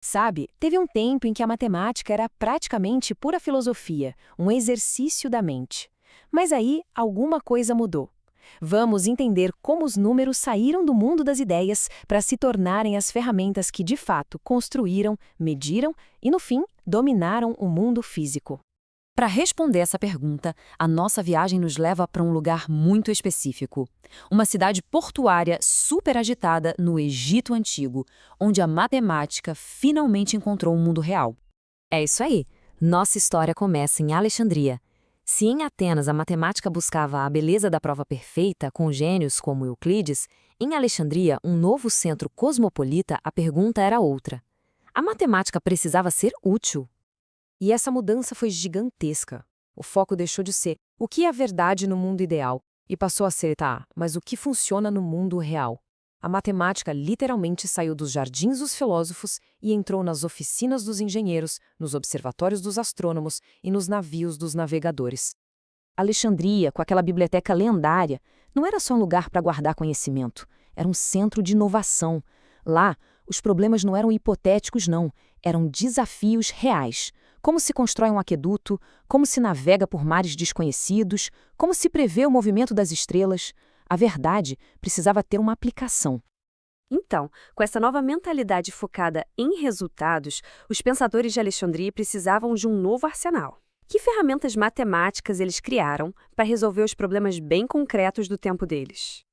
Sabe, teve um tempo em que a matemática era praticamente pura filosofia, um exercício da mente. Mas aí alguma coisa mudou. Vamos entender como os números saíram do mundo das ideias para se tornarem as ferramentas que de fato construíram, mediram e, no fim, dominaram o mundo físico. Para responder essa pergunta, a nossa viagem nos leva para um lugar muito específico. Uma cidade portuária super agitada no Egito Antigo, onde a matemática finalmente encontrou um mundo real. É isso aí. Nossa história começa em Alexandria. Se em Atenas a matemática buscava a beleza da prova perfeita com gênios como Euclides, em Alexandria, um novo centro cosmopolita, a pergunta era outra. A matemática precisava ser útil. E essa mudança foi gigantesca. O foco deixou de ser o que é verdade no mundo ideal e passou a ser, tá, mas o que funciona no mundo real. A matemática literalmente saiu dos jardins dos filósofos e entrou nas oficinas dos engenheiros, nos observatórios dos astrônomos e nos navios dos navegadores. Alexandria, com aquela biblioteca lendária, não era só um lugar para guardar conhecimento, era um centro de inovação. Lá, os problemas não eram hipotéticos, não, eram desafios reais. Como se constrói um aqueduto, como se navega por mares desconhecidos, como se prevê o movimento das estrelas. A verdade precisava ter uma aplicação. Então, com essa nova mentalidade focada em resultados, os pensadores de Alexandria precisavam de um novo arsenal. Que ferramentas matemáticas eles criaram para resolver os problemas bem concretos do tempo deles?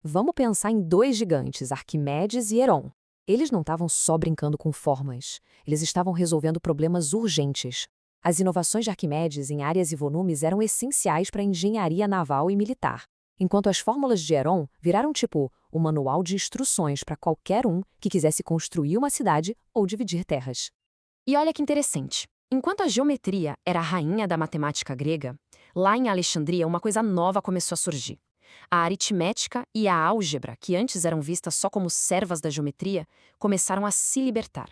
Vamos pensar em dois gigantes, Arquimedes e Herón. Eles não estavam só brincando com fórmulas, eles estavam resolvendo problemas urgentes. As inovações de Arquimedes em áreas e volumes eram essenciais para a engenharia naval e militar, enquanto as fórmulas de Herón viraram tipo o manual de instruções para qualquer um que quisesse construir uma cidade ou dividir terras. E olha que interessante, enquanto a geometria era a rainha da matemática grega, lá em Alexandria uma coisa nova começou a surgir. A aritmética e a álgebra, que antes eram vistas só como servas da geometria, começaram a se libertar.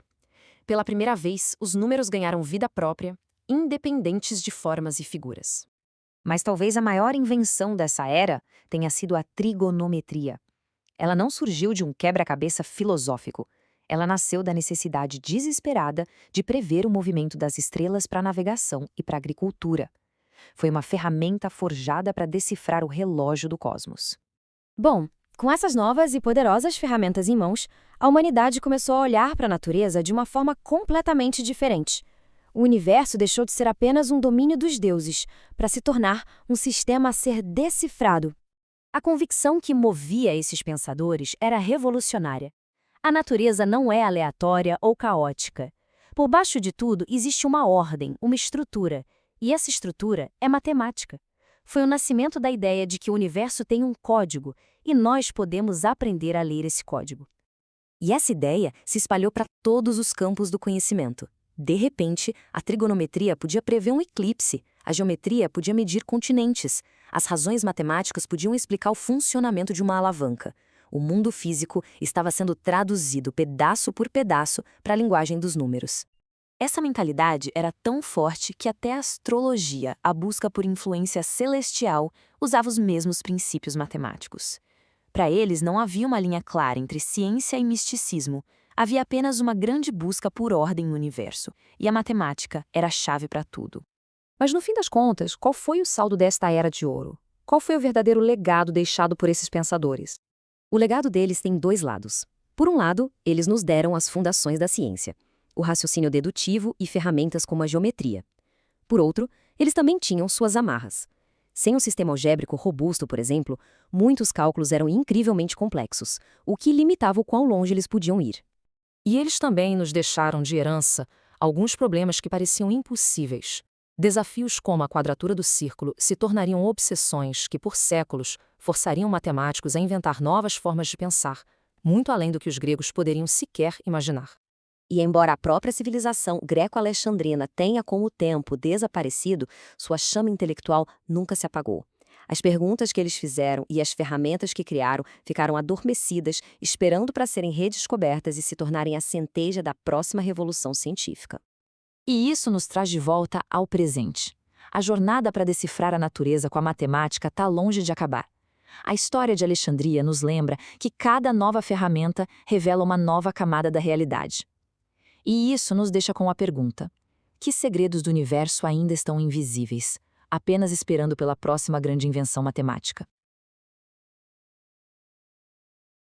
Pela primeira vez, os números ganharam vida própria, independentes de formas e figuras. Mas talvez a maior invenção dessa era tenha sido a trigonometria. Ela não surgiu de um quebra-cabeça filosófico. Ela nasceu da necessidade desesperada de prever o movimento das estrelas para a navegação e para a agricultura. Foi uma ferramenta forjada para decifrar o relógio do cosmos. Bom, com essas novas e poderosas ferramentas em mãos, a humanidade começou a olhar para a natureza de uma forma completamente diferente. O universo deixou de ser apenas um domínio dos deuses, para se tornar um sistema a ser decifrado. A convicção que movia esses pensadores era revolucionária. A natureza não é aleatória ou caótica. Por baixo de tudo existe uma ordem, uma estrutura. E essa estrutura é matemática. Foi o nascimento da ideia de que o universo tem um código e nós podemos aprender a ler esse código. E essa ideia se espalhou para todos os campos do conhecimento. De repente, a trigonometria podia prever um eclipse, a geometria podia medir continentes, as razões matemáticas podiam explicar o funcionamento de uma alavanca. O mundo físico estava sendo traduzido pedaço por pedaço para a linguagem dos números. Essa mentalidade era tão forte que até a astrologia, a busca por influência celestial, usava os mesmos princípios matemáticos. Para eles não havia uma linha clara entre ciência e misticismo, havia apenas uma grande busca por ordem no universo, e a matemática era a chave para tudo. Mas no fim das contas, qual foi o saldo desta era de ouro? Qual foi o verdadeiro legado deixado por esses pensadores? O legado deles tem dois lados. Por um lado, eles nos deram as fundações da ciência, o raciocínio dedutivo e ferramentas como a geometria. Por outro, eles também tinham suas amarras. Sem um sistema algébrico robusto, por exemplo, muitos cálculos eram incrivelmente complexos, o que limitava o quão longe eles podiam ir. E eles também nos deixaram de herança alguns problemas que pareciam impossíveis. Desafios como a quadratura do círculo se tornariam obsessões que, por séculos, forçariam matemáticos a inventar novas formas de pensar, muito além do que os gregos poderiam sequer imaginar. E embora a própria civilização greco-alexandrina tenha com o tempo desaparecido, sua chama intelectual nunca se apagou. As perguntas que eles fizeram e as ferramentas que criaram ficaram adormecidas, esperando para serem redescobertas e se tornarem a centelha da próxima revolução científica. E isso nos traz de volta ao presente. A jornada para decifrar a natureza com a matemática está longe de acabar. A história de Alexandria nos lembra que cada nova ferramenta revela uma nova camada da realidade. E isso nos deixa com a pergunta: que segredos do universo ainda estão invisíveis, apenas esperando pela próxima grande invenção matemática?